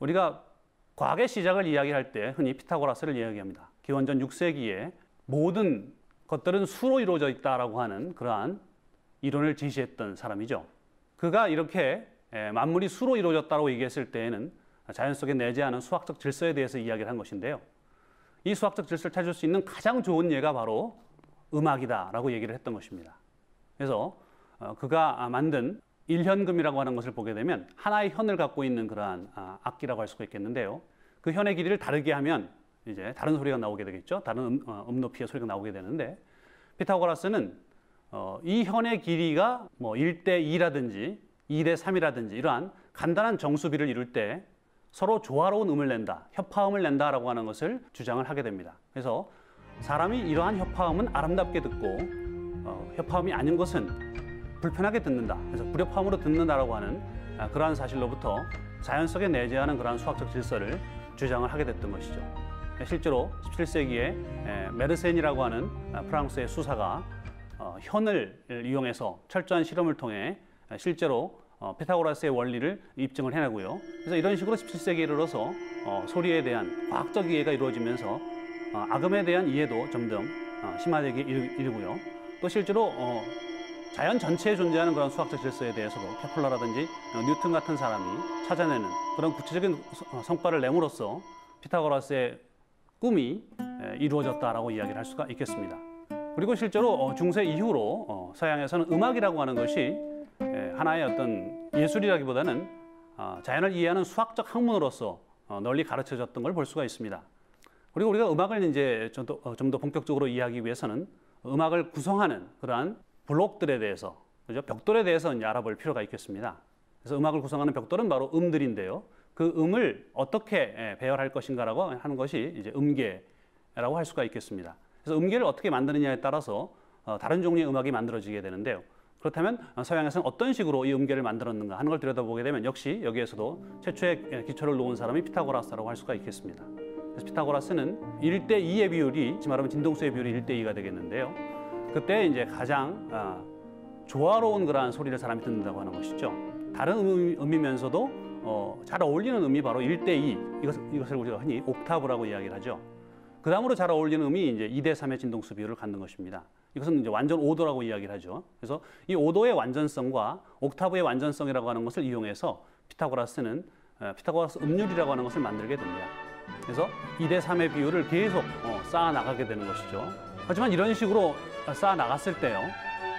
우리가 과학의 시작을 이야기할 때 흔히 피타고라스를 이야기합니다. 기원전 6세기에 모든 것들은 수로 이루어져 있다라고 하는 그러한 이론을 제시했던 사람이죠. 그가 이렇게 만물이 수로 이루어졌다고 얘기했을 때에는 자연 속에 내재하는 수학적 질서에 대해서 이야기를 한 것인데요. 이 수학적 질서를 찾을 수 있는 가장 좋은 예가 바로 음악이다라고 얘기를 했던 것입니다. 그래서 그가 만든 일현금이라고 하는 것을 보게 되면 하나의 현을 갖고 있는 그러한 악기라고 할 수가 있겠는데요. 그 현의 길이를 다르게 하면 이제 다른 소리가 나오게 되겠죠. 다른 높이의 소리가 나오게 되는데, 피타고라스는 이 현의 길이가 뭐 1대 2라든지 2대 3이라든지 이러한 간단한 정수비를 이룰 때 서로 조화로운 음을 낸다, 협화음을 낸다라고 하는 것을 주장을 하게 됩니다. 그래서 사람이 이러한 협화음은 아름답게 듣고 협화음이 아닌 것은 불편하게 듣는다. 그래서 불협화음으로 듣는다라고 하는 그러한 사실로부터 자연 속에 내재하는 그러한 수학적 질서를 주장을 하게 됐던 것이죠. 실제로 17세기에 메르센이라고 하는 프랑스의 수사가 현을 이용해서 철저한 실험을 통해 실제로 피타고라스의 원리를 입증을 해내고요. 그래서 이런 식으로 17세기에 이르러서 소리에 대한 과학적 이해가 이루어지면서 악음에 대한 이해도 점점 심화되게 이르고요. 또 실제로 자연 전체에 존재하는 그런 수학적 질서에 대해서도 케플러라든지 뉴턴 같은 사람이 찾아내는 그런 구체적인 성과를 내므로써 피타고라스의 꿈이 이루어졌다라고 이야기를 할 수가 있겠습니다. 그리고 실제로 중세 이후로 서양에서는 음악이라고 하는 것이 하나의 어떤 예술이라기보다는 자연을 이해하는 수학적 학문으로서 널리 가르쳐졌던 걸 볼 수가 있습니다. 그리고 우리가 음악을 이제 좀 더 본격적으로 이해하기 위해서는 음악을 구성하는 그러한 블록들에 대해서, 그죠? 벽돌에 대해서 이제 알아볼 필요가 있겠습니다. 그래서 음악을 구성하는 벽돌은 바로 음들인데요. 그 음을 어떻게 배열할 것인가라고 하는 것이 이제 음계라고 할 수가 있겠습니다. 그래서 음계를 어떻게 만드느냐에 따라서 다른 종류의 음악이 만들어지게 되는데요. 그렇다면 서양에서는 어떤 식으로 이 음계를 만들었는가 하는 걸 들여다보게 되면 역시 여기에서도 최초의 기초를 놓은 사람이 피타고라스라고 할 수가 있겠습니다. 그래서 피타고라스는 1대 2의 비율이, 말하면 진동수의 비율이 1대 2가 되겠는데요. 그때 이제 가장 조화로운 그러한 소리를 사람이 듣는다고 하는 것이죠. 다른 음이면서도 잘 어울리는 음이 바로 1대 2, 이것을 우리가 흔히 옥타브라고 이야기를 하죠. 그 다음으로 잘 어울리는 음이 이제 2대 3의 진동수 비율을 갖는 것입니다. 이것은 이제 완전 오도라고 이야기를 하죠. 그래서 이 오도의 완전성과 옥타브의 완전성이라고 하는 것을 이용해서 피타고라스는 피타고라스 음률이라고 하는 것을 만들게 됩니다. 그래서 2대 3의 비율을 계속 쌓아 나가게 되는 것이죠. 하지만 이런 식으로 쌓아 나갔을 때요,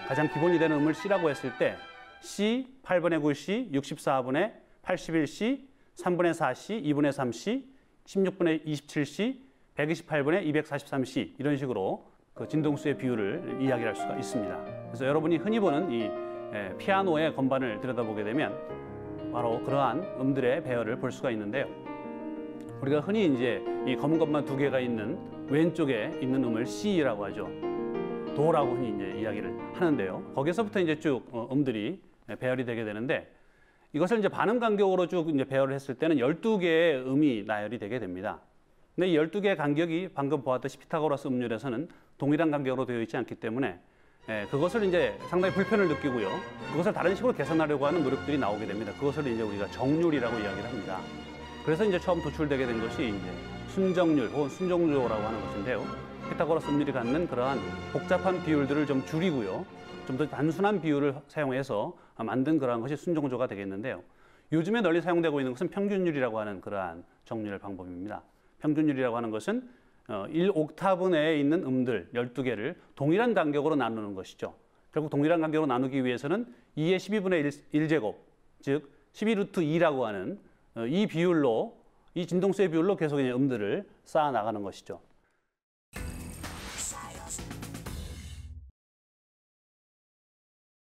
가장 기본이 되는 음을 C라고 했을 때 C, 8분의 9C, 64분의 81C, 3분의 4C, 2분의 3C, 16분의 27C, 128분의 243C 이런 식으로 그 진동수의 비율을 이야기할 수가 있습니다. 그래서 여러분이 흔히 보는 이 피아노의 건반을 들여다보게 되면 바로 그러한 음들의 배열을 볼 수가 있는데요. 우리가 흔히 이제 이 검은 건반 두 개가 있는 왼쪽에 있는 음을 C라고 하죠. 도라고 흔히 이제 이야기를 하는데요. 거기서부터 이제 쭉 음들이 배열이 되게 되는데, 이것을 이제 반음 간격으로 쭉 이제 배열을 했을 때는 12개의 음이 나열이 되게 됩니다. 근데 이 12개의 간격이 방금 보았듯이 피타고라스 음률에서는 동일한 간격으로 되어 있지 않기 때문에 그것을 이제 상당히 불편을 느끼고요. 그것을 다른 식으로 개선하려고 하는 노력들이 나오게 됩니다. 그것을 이제 우리가 정률이라고 이야기를 합니다. 그래서 이제 처음 도출되게 된 것이 이제 순정률 혹은 순정조라고 하는 것인데요. 피타고라스 음률이 갖는 그러한 복잡한 비율들을 좀 줄이고요, 좀 더 단순한 비율을 사용해서 만든 그러한 것이 순정조가 되겠는데요. 요즘에 널리 사용되고 있는 것은 평균율이라고 하는 그러한 정률 방법입니다. 평균율이라고 하는 것은 1옥타브 내에 있는 음들 12개를 동일한 간격으로 나누는 것이죠. 결국 동일한 간격으로 나누기 위해서는 2의 12분의 1제곱, 즉 12루트 2라고 하는 이 비율로, 이 진동수의 비율로 계속 음들을 쌓아 나가는 것이죠.